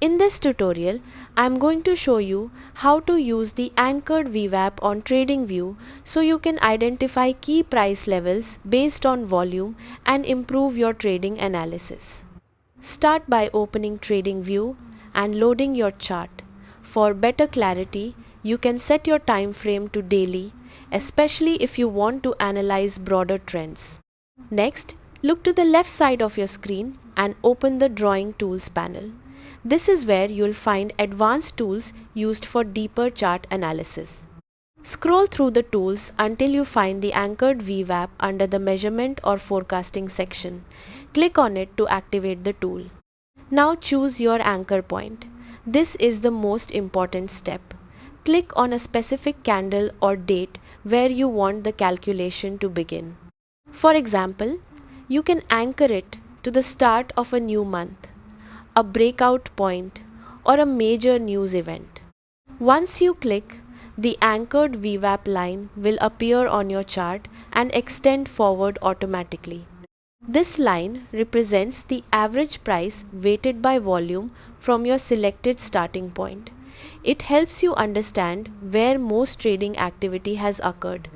In this tutorial, I am going to show you how to use the Anchored VWAP on Tradingview so you can identify key price levels based on volume and improve your trading analysis. Start by opening Tradingview and loading your chart. For better clarity, you can set your time frame to daily, especially if you want to analyze broader trends. Next, look to the left side of your screen and open the Drawing Tools panel. This is where you'll find advanced tools used for deeper chart analysis. Scroll through the tools until you find the Anchored VWAP under the Measurement or Forecasting section. Click on it to activate the tool. Now choose your anchor point. This is the most important step. Click on a specific candle or date where you want the calculation to begin. For example, you can anchor it to the start of a new month, a breakout point, or a major news event. Once you click, the Anchored VWAP line will appear on your chart and extend forward automatically. This line represents the average price weighted by volume from your selected starting point. It helps you understand where most trading activity has occurred.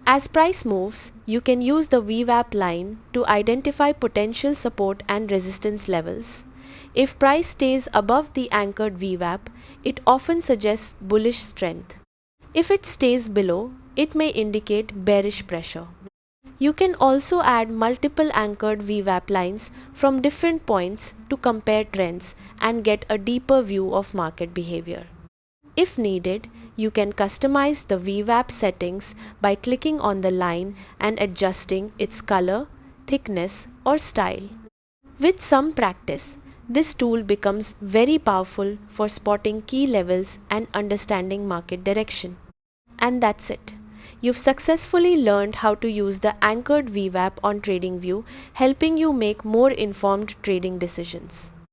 As price moves, you can use the VWAP line to identify potential support and resistance levels. If price stays above the Anchored VWAP, it often suggests bullish strength. If it stays below, it may indicate bearish pressure. You can also add multiple Anchored VWAP lines from different points to compare trends and get a deeper view of market behavior. If needed, you can customize the VWAP settings by clicking on the line and adjusting its color, thickness, or style. With some practice, this tool becomes very powerful for spotting key levels and understanding market direction. And that's it. You've successfully learned how to use the Anchored VWAP on Tradingview, helping you make more informed trading decisions.